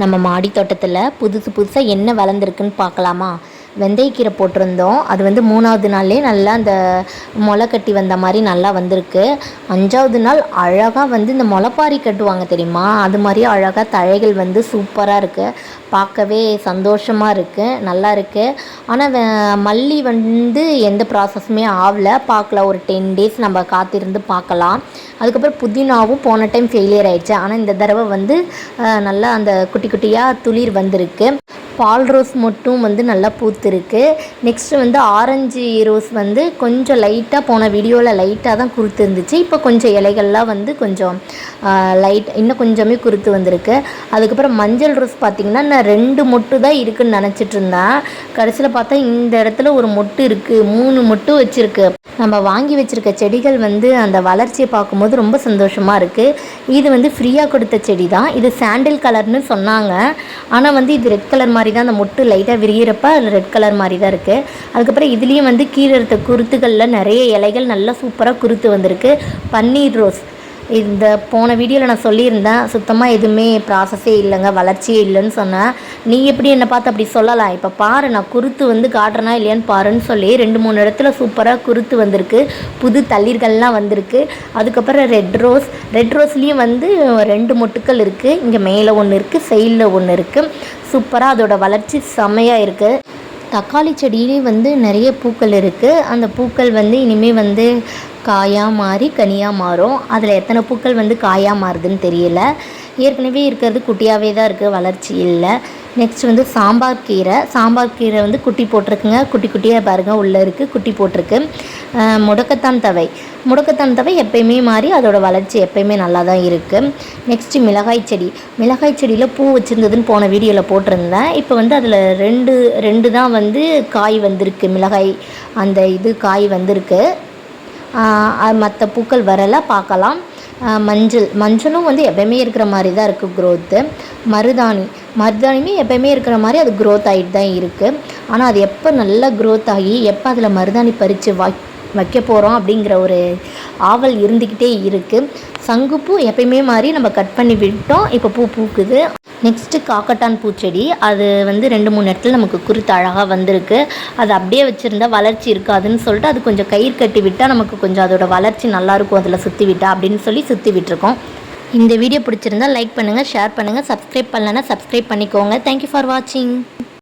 நம்ம மாடி தோட்டத்தில் புதுசாக என்ன வளர்ந்துருக்குன்னு பார்க்கலாமா? வெந்தயக்கீரை போட்டிருந்தோம். அது வந்து 3வது நாள்லே நல்லா அந்த முளை கட்டி வந்த மாதிரி நல்லா வந்திருக்கு. 5வது நாள் அழகாக வந்து இந்த முளைப்பாரி கட்டுவாங்க தெரியுமா, அது மாதிரி அழகாக தழைகள் வந்து சூப்பராக இருக்குது. பார்க்கவே சந்தோஷமாக இருக்குது, நல்லா இருக்குது. ஆனால் மல்லி வந்து எந்த ப்ராசஸுமே ஆகலை, பார்க்கல. ஒரு 10 days நம்ம காத்திருந்து பார்க்கலாம். அதுக்கப்புறம் புதினாவும் போன டைம் ஃபெயிலியர் ஆகிடுச்சு. ஆனால் இந்த தடவை வந்து நல்லா அந்த குட்டி குட்டியாக துளிர் வந்திருக்கு. பால் ரோஸ் மட்டும் வந்து நல்லா பூத்துருக்கு. நெக்ஸ்ட்டு வந்து ஆரஞ்சு ரோஸ் வந்து கொஞ்சம் லைட்டாக போன வீடியோவில் லைட்டாக தான் குருத்து இருந்துச்சு. இப்போ கொஞ்சம் இலைகள்லாம் வந்து கொஞ்சம் இன்னும் கொஞ்சமே குருத்து வந்திருக்கு. அதுக்கப்புறம் மஞ்சள் ரோஸ் பார்த்திங்கன்னா நான் 2 மொட்டு தான் இருக்குதுன்னு நினச்சிட்டு இருந்தேன். கடைசியில் பார்த்தா இந்த இடத்துல ஒரு மொட்டு இருக்குது, 3 மொட்டு வச்சுருக்கு. நம்ம வாங்கி வச்சுருக்க செடிகள் வந்து அந்த வளர்ச்சியை பார்க்கும்போது ரொம்ப சந்தோஷமாக இருக்குது. இது வந்து ஃப்ரீயாக கொடுத்த செடி தான். இது சாண்டில் கலர்னு சொன்னாங்க. ஆனால் வந்து இது ரெட் கலர் மாதிரி தான், அந்த மொட்டு லைட்டாக விரிகிறப்ப அதில் ரெட் கலர் மாதிரி தான் இருக்குது. அதுக்கப்புறம் இதுலேயும் வந்து கீழே இருக்க குருத்துகளில் நிறைய இலைகள் நல்லா சூப்பராக குருத்து வந்திருக்கு. பன்னீர் ரோஸ் இந்த போன வீடியோவில் நான் சொல்லியிருந்தேன், சுத்தமாக எதுவுமே ப்ராசஸே இல்லைங்க, வளர்ச்சியே இல்லைன்னு சொன்னேன். நீ எப்படி என்னை பார்த்து அப்படி சொல்லலாம்? இப்போ பாரு, நான் குருத்து வந்து காட்டுறேனா இல்லையான்னு பாருன்னு சொல்லி 2-3 இடத்துல சூப்பராக குருத்து வந்திருக்கு. புது தளிர்கள்லாம் வந்திருக்கு. அதுக்கப்புறம் ரெட் ரோஸ்லேயும் வந்து 2 மொட்டுக்கள் இருக்குது. இங்கே மேலே ஒன்று இருக்குது, சைடில் ஒன்று இருக்குது. சூப்பராக அதோட வளர்ச்சி செம்மையாக இருக்குது. தக்காளி செடியிலே வந்து நிறைய பூக்கள் இருக்குது. அந்த பூக்கள் வந்து இனிமேல் வந்து காயாக மாறி கனியாக மாறும். அதில் எத்தனை பூக்கள் வந்து காயாக மாறுதுன்னு தெரியல. ஏற்கனவே இருக்கிறது குட்டியாகவே தான் இருக்குது, வளர்ச்சி இல்லை. நெக்ஸ்ட் வந்து சாம்பார் கீரை வந்து குட்டி போட்டிருக்குங்க. குட்டி குட்டியாக பாருங்கள், உள்ளே இருக்குது, குட்டி போட்டிருக்கு. முடக்கத்தான் தவை எப்பயுமே மாறி அதோட வளர்ச்சி எப்பயுமே நல்லா தான் இருக்குது. நெக்ஸ்ட்டு மிளகாய் செடியில் பூ வச்சுருந்ததுன்னு போன வீடியோவில் போட்டிருந்தேன். இப்போ வந்து அதில் ரெண்டு தான் வந்து காய் வந்திருக்கு. மிளகாய் அந்த காய் வந்திருக்கு. மற்ற பூக்கள் வரலை, பார்க்கலாம். மஞ்சளும் வந்து எப்பயுமே இருக்கிற மாதிரி தான் இருக்குது க்ரோத்து. மருதாணியுமே எப்பயுமே இருக்கிற மாதிரி அது க்ரோத் ஆகிட்டு தான் இருக்குது. ஆனால் அது எப்போ நல்லா க்ரோத் ஆகி எப்போ அதில் மருதாணி பறித்து வைக்க போகிறோம் அப்படிங்கிற ஒரு ஆவல் இருந்துக்கிட்டே இருக்குது. சங்குப்பூ எப்பயுமே மாதிரி நம்ம கட் பண்ணி விட்டோம், இப்போ பூ பூக்குது. நெக்ஸ்ட்டு காக்கட்டான் பூச்செடி, அது வந்து 2-3 இடத்துல நமக்கு குருத்து அழகாக வந்திருக்கு. அது அப்படியே வச்சுருந்தா வளர்ச்சி இருக்காதுன்னு சொல்லிட்டு அது கொஞ்சம் கயிறு கட்டி விட்டால் நமக்கு கொஞ்சம் அதோட வளர்ச்சி நல்லாயிருக்கும், அதில் சுற்றி விட்டா அப்படின்னு சொல்லி சுற்றி விட்டுருக்கோம். இந்த வீடியோ பிடிச்சிருந்தா லைக் பண்ணுங்கள், ஷேர் பண்ணுங்கள், சப்ஸ்கிரைப் பண்ணலைன்னா சப்ஸ்கிரைப் பண்ணிக்கோங்க. தேங்க்யூ ஃபார் வாட்சிங்.